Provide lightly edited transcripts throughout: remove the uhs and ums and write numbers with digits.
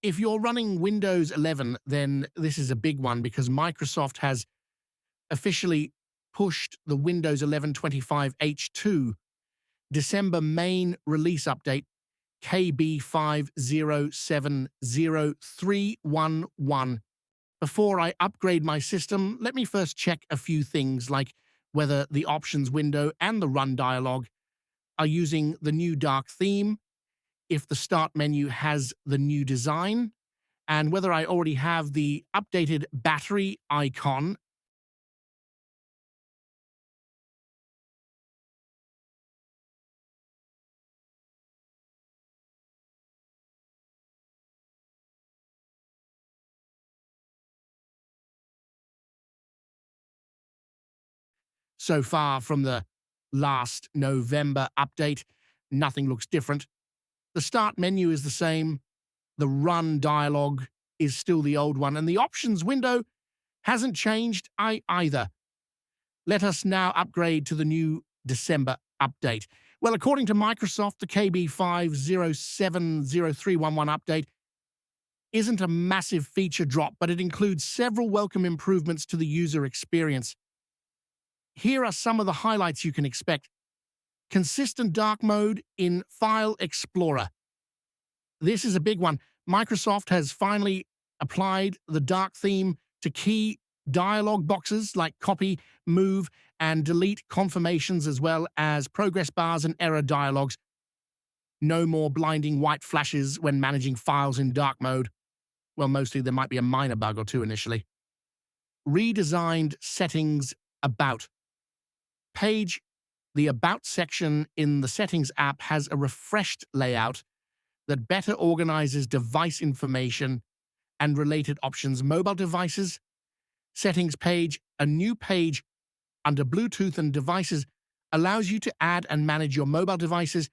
If you're running Windows 11, then this is a big one because Microsoft has officially pushed the Windows 11 25H2 December main release update KB5070311. Before I upgrade my system, let me first check a few things like whether the options window and the run dialog are using the new dark theme, if the start menu has the new design, and whether I already have the updated battery icon. So far from the last November update, nothing looks different. The start menu is the same, the run dialog is still the old one, and the options window hasn't changed either. Let us now upgrade to the new December update. Well, according to Microsoft, the KB5070311 update isn't a massive feature drop, but it includes several welcome improvements to the user experience. Here are some of the highlights you can expect. Consistent dark mode in File Explorer. This is a big one. Microsoft has finally applied the dark theme to key dialog boxes like copy, move, and delete confirmations, as well as progress bars and error dialogs. No more blinding white flashes when managing files in dark mode. Well, mostly there might be a minor bug or two initially. Redesigned settings about. Page, the About section in the Settings app has a refreshed layout that better organizes device information and related options. Mobile devices, Settings page, a new page under Bluetooth and devices allows you to add and manage your mobile devices,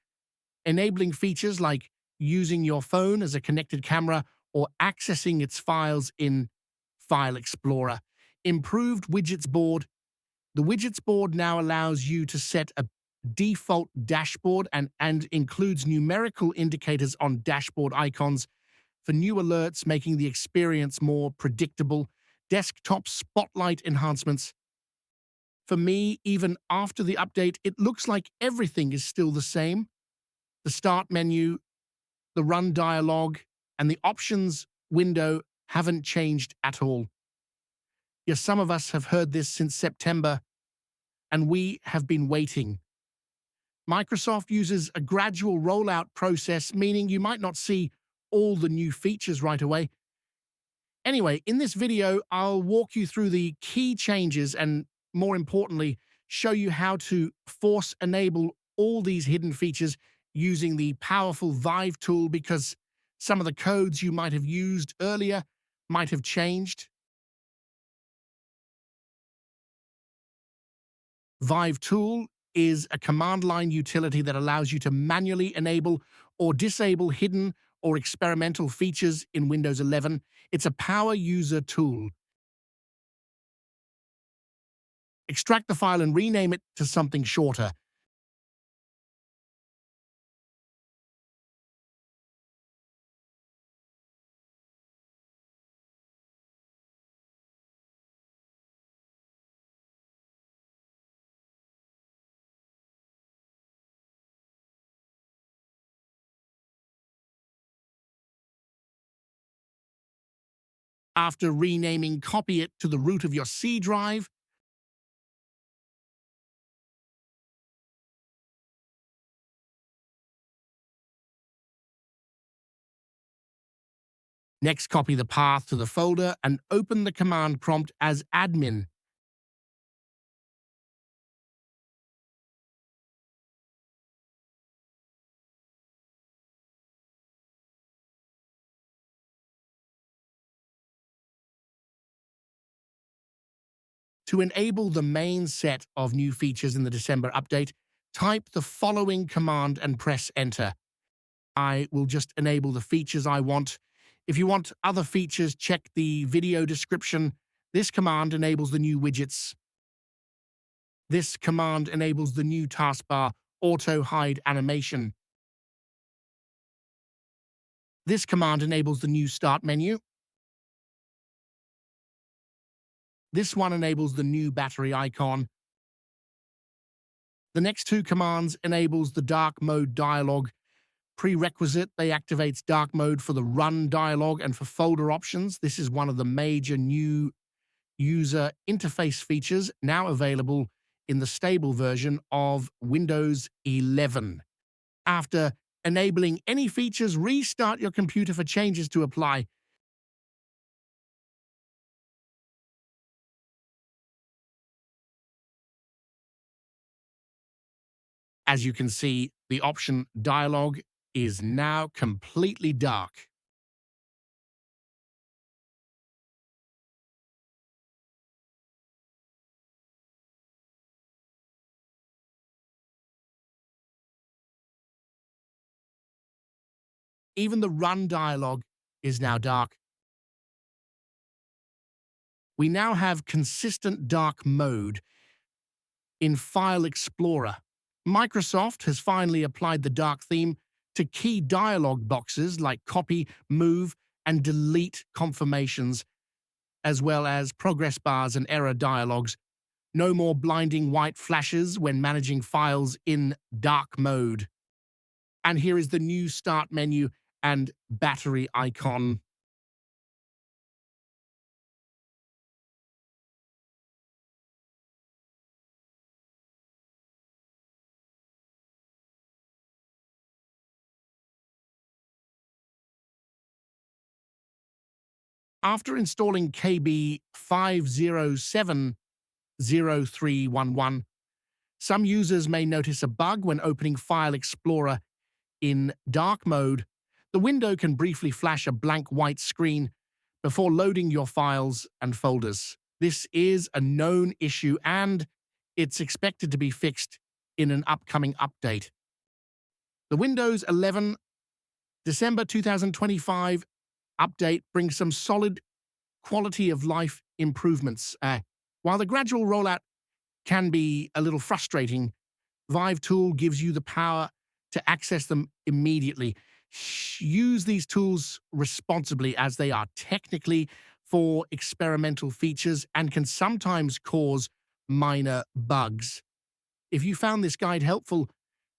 enabling features like using your phone as a connected camera or accessing its files in File Explorer. Improved Widgets board. The Widgets board now allows you to set a default dashboard and includes numerical indicators on dashboard icons for new alerts, making the experience more predictable. Desktop spotlight enhancements. For me, even after the update, it looks like everything is still the same. The start menu, the run dialog, and the options window haven't changed at all. Yes, some of us have heard this since September, and we have been waiting. Microsoft uses a gradual rollout process, meaning you might not see all the new features right away. Anyway, in this video, I'll walk you through the key changes and, more importantly, show you how to force enable all these hidden features using the powerful ViveTool, because some of the codes you might have used earlier might have changed. ViveTool is a command line utility that allows you to manually enable or disable hidden or experimental features in Windows 11. It's a power user tool. Extract the file and rename it to something shorter. After renaming, copy it to the root of your C drive. Next, copy the path to the folder and open the command prompt as admin. To enable the main set of new features in the December update, type the following command and press enter. I will just enable the features I want. If you want other features, check the video description. This command enables the new widgets. This command enables the new taskbar auto-hide animation. This command enables the new Start menu. This one enables the new battery icon. The next two commands enables the dark mode dialog. Prerequisite, they activates dark mode for the run dialog and for folder options. This is one of the major new user interface features now available in the stable version of Windows 11. After enabling any features, restart your computer for changes to apply. As you can see, the option dialog is now completely dark. Even the run dialog is now dark. We now have consistent dark mode in File Explorer. Microsoft has finally applied the dark theme to key dialog boxes like copy, move, and delete confirmations, as well as progress bars and error dialogues. No more blinding white flashes when managing files in dark mode. And here is the new Start menu and battery icon. After installing KB5070311, some users may notice a bug when opening File Explorer in dark mode. The window can briefly flash a blank white screen before loading your files and folders. This is a known issue and it's expected to be fixed in an upcoming update. The Windows 11 December 2025 update brings some solid quality of life improvements. While the gradual rollout can be a little frustrating, ViveTool gives you the power to access them immediately. Use these tools responsibly as they are technically for experimental features and can sometimes cause minor bugs. If you found this guide helpful,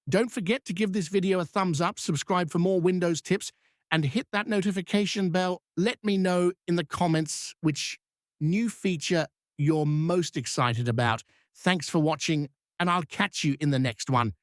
don't forget to give this video a thumbs up, subscribe for more Windows tips, and hit that notification bell. Let me know in the comments which new feature you're most excited about. Thanks for watching, and I'll catch you in the next one.